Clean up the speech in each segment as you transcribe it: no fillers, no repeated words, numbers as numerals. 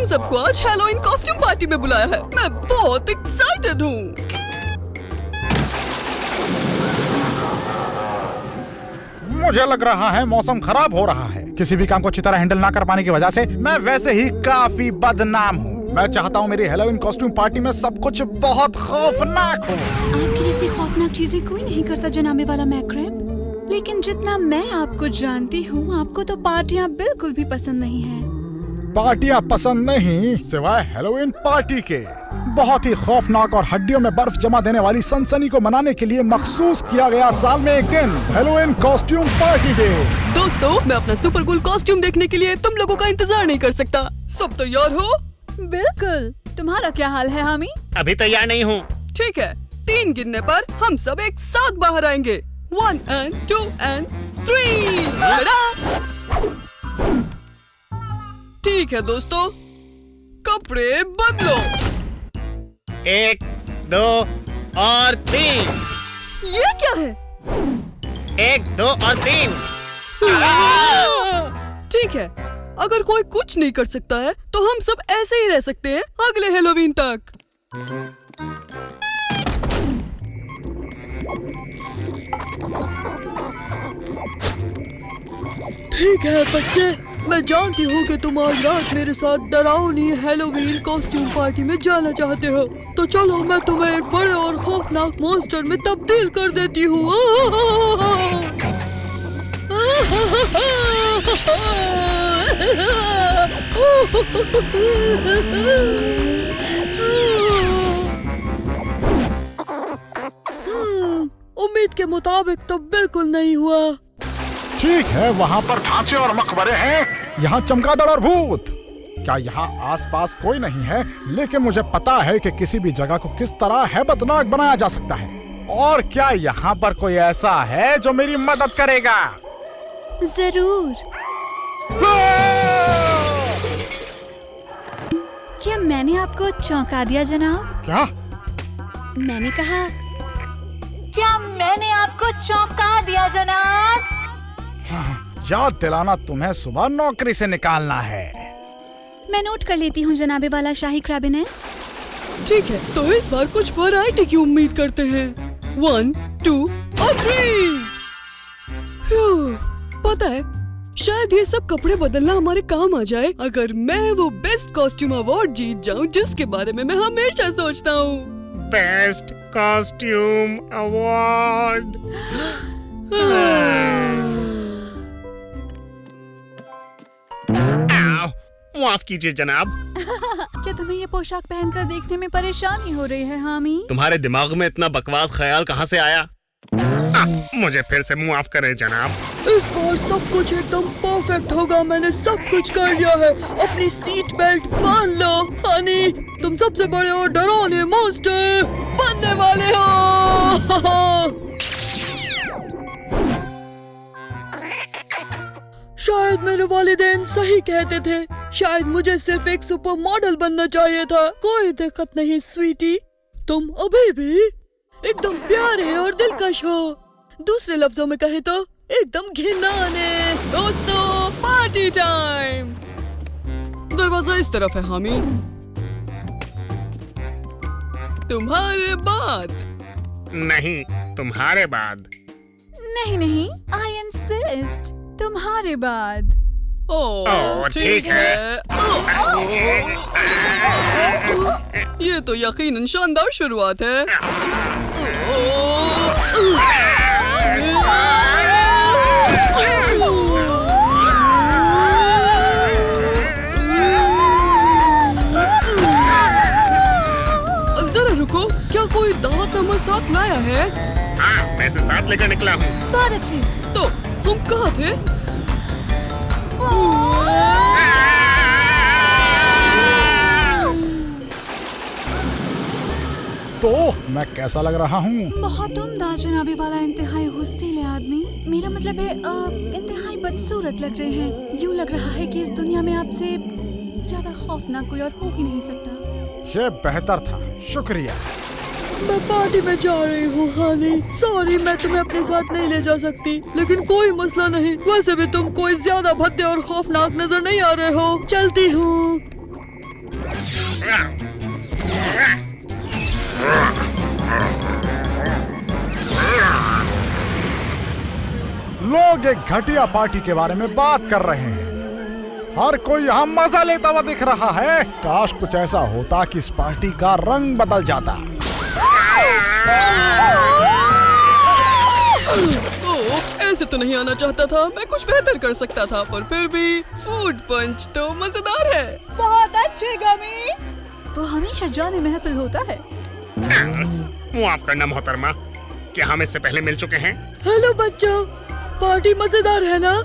सबको आज Halloween costume party में बुलाया है। मैं बहुत एक्साइटेड हूँ। मुझे लग रहा है मौसम खराब हो रहा है। किसी भी काम को अच्छी तरह हैंडल ना कर पाने की वजह से मैं वैसे ही काफी बदनाम हूँ। मैं चाहता हूँ मेरी हैलोवीन कॉस्ट्यूम पार्टी में सब कुछ बहुत खौफनाक हो। आपकी जैसी खौफनाक चीजें कोई नहीं करता जनाबे वाला मैक्रैब। लेकिन जितना मैं आपको जानती हूँ, आपको तो पार्टियाँ बिल्कुल भी पसंद नहीं है। पार्टियाँ पसंद नहीं, सिवाय हैलोवीन पार्टी के। बहुत ही खौफनाक और हड्डियों में बर्फ जमा देने वाली सनसनी को मनाने के लिए मखसूस किया गया साल में एक दिन, हैलोवीन कॉस्ट्यूम पार्टी डे। दोस्तों, मैं अपना सुपर कूल कॉस्ट्यूम देखने के लिए तुम लोगों का इंतजार नहीं कर सकता। सब तैयार हो? बिल्कुल। तुम्हारा क्या हाल है हामी? अभी तैयार नहीं हूँ। ठीक है, 3 गिनने पर हम सब एक साथ बाहर आएंगे। 1 and 2 and 3। ठीक है दोस्तों, कपड़े बदलो। 1, 2 और 3। ये क्या है? 1, 2 और 3। ठीक है, अगर कोई कुछ नहीं कर सकता है तो हम सब ऐसे ही रह सकते हैं अगले हैलोवीन तक। ठीक है बच्चे, मैं जानती हूँ कि तुम आज रात मेरे साथ डरावनी हैलोवीन कॉस्ट्यूम पार्टी में जाना चाहते हो, तो चलो मैं तुम्हें एक बड़े और खौफनाक मॉन्स्टर में तब्दील कर देती हूँ। उम्मीद के मुताबिक तो बिल्कुल नहीं हुआ। ठीक है, वहाँ पर ढांचे और मकबरे हैं, यहाँ चमगादड़ और भूत। क्या यहाँ आसपास कोई नहीं है? लेकिन मुझे पता है कि किसी भी जगह को किस तरह हैबतनाक बनाया जा सकता है। और क्या यहाँ पर कोई ऐसा है जो मेरी मदद करेगा? जरूर। क्या मैंने आपको चौंका दिया जनाब? क्या? मैंने कहा, क्या मैंने आपको चौंका दिया जनाब? याद दिलाना तुम्हें सुबह नौकरी से निकालना है। मैं नोट कर लेती हूँ जनाबे वाला शाही क्रैबिनेस। ठीक है, तो इस बार कुछ वैरायटी की उम्मीद करते हैं। 1, 2 और 3। पता है, शायद ये सब कपड़े बदलना हमारे काम आ जाए अगर मैं वो बेस्ट कॉस्ट्यूम अवार्ड जीत जाऊं जिसके बारे में मैं हमेशा सोचता हूँ। Best costume award. माफ कीजिए जनाब। क्या तुम्हें ये पोशाक पहनकर देखने में परेशानी हो रही है हामी? तुम्हारे दिमाग में इतना बकवास ख्याल कहाँ से आया? मुझे फिर से माफ करें जनाब। इस बार सब कुछ एकदम परफेक्ट होगा। मैंने सब कुछ कर लिया है। अपनी सीट बेल्ट बांध लो। हनी, तुम सबसे बड़े और डरावने मॉन्स्टर बनने वाले हो। शायद मेरे वालिदैन सही कहते थे। शायद मुझे सिर्फ एक सुपर मॉडल बनना चाहिए था। कोई दिक्कत नहीं स्वीटी, तुम अभी भी एकदम प्यारे और दिलकश हो। दूसरे लफ्जों में कहे तो एकदम घिनौने। दोस्तों, पार्टी टाइम। दरवाजा इस तरफ है हामी। तुम्हारे बाद। नहीं, तुम्हारे बाद। नहीं नहीं, आई इंसिस्ट, तुम्हारे बाद। ओह ठीक है। ये तो यकीनन शानदार शुरुआत है। जरा रुको, क्या कोई दावत नंबर 7 लाया है? हाँ, मैं इसे साथ लेकर निकला हूँ। बहुत अच्छी। तो हम कहाँ थे? तो मैं कैसा लग रहा हूँ? बहुत उम्दा जनाबे वाला, इंतहाई हुस्सीले आदमी। मेरा मतलब है इंतहाई बदसूरत लग रहे हैं। यूँ लग रहा है कि इस दुनिया में आपसे ज्यादा खौफनाक कोई और हो ही नहीं सकता। ये बेहतर था, शुक्रिया। मैं पार्टी में जा रही हूँ हानी। सॉरी, मैं तुम्हें अपने साथ नहीं ले जा सकती, लेकिन कोई मसला नहीं। वैसे भी तुम कोई ज्यादा भद्दे और खौफनाक नजर नहीं आ रहे हो। चलती हूँ। लोग एक घटिया पार्टी के बारे में बात कर रहे हैं। हर कोई यहाँ मजा लेता हुआ दिख रहा है। काश कुछ ऐसा होता कि इस पार्टी का रंग बदल जाता। ऐसे तो नहीं आना चाहता था, मैं कुछ बेहतर कर सकता था, पर फिर भी फूड पंच तो मजेदार है। बहुत अच्छे गमी, वो हमेशा जाने महफिल होता है। माफ करना मोहतरमा, क्या हम इससे पहले मिल चुके हैं? हेलो बच्चों, पार्टी मजेदार है ना?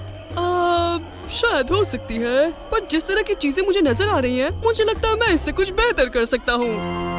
शायद हो सकती है, पर जिस तरह की चीजें मुझे नजर आ रही हैं, मुझे लगता है मैं इससे कुछ बेहतर कर सकता हूँ।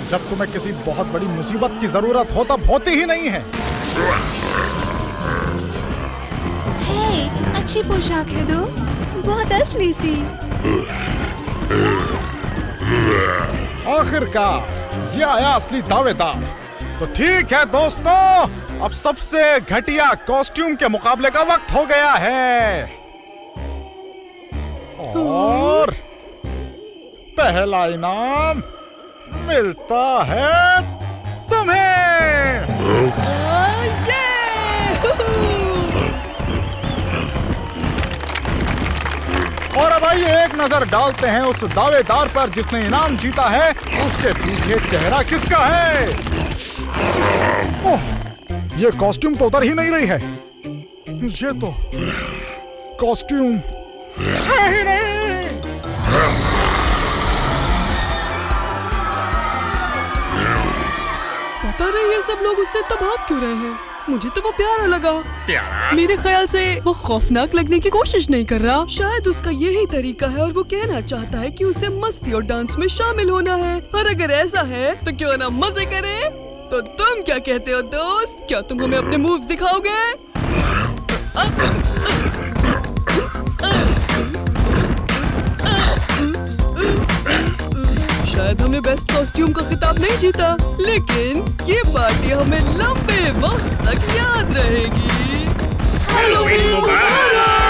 जब तुम्हें किसी बहुत बड़ी मुसीबत की जरूरत हो तब होती ही नहीं है। हे, अच्छी पोशाक है दोस्त, बहुत असली सी। आखिरकार ये आया असली दावेदार। तो ठीक है दोस्तों, अब सबसे घटिया कॉस्ट्यूम के मुकाबले का वक्त हो गया है। और पहला इनाम मिलता है तुम्हें। और अब आइए एक नजर डालते हैं उस दावेदार पर जिसने इनाम जीता है। उसके पीछे चेहरा किसका है? ओह, ये कॉस्ट्यूम तो उतर ही नहीं रही है। ये तो कॉस्ट्यूम है ही नहीं। पता नहीं ये सब लोग उससे इतना भाग क्यों रहे हैं। मुझे तो वो प्यारा लगा। प्यारा? मेरे ख्याल से वो खौफनाक लगने की कोशिश नहीं कर रहा। शायद उसका यही तरीका है और वो कहना चाहता है कि उसे मस्ती और डांस में शामिल होना है। और अगर ऐसा है तो क्यों ना मजे करें। तो तुम क्या कहते हो दोस्त? क्या तुम हमें अपने मूव्स दिखाओगे? शायद हमने बेस्ट कॉस्ट्यूम का खिताब नहीं जीता, लेकिन ये पार्टी हमें लंबे वक्त तक याद रहेगी। हैलोवीन मुबारक!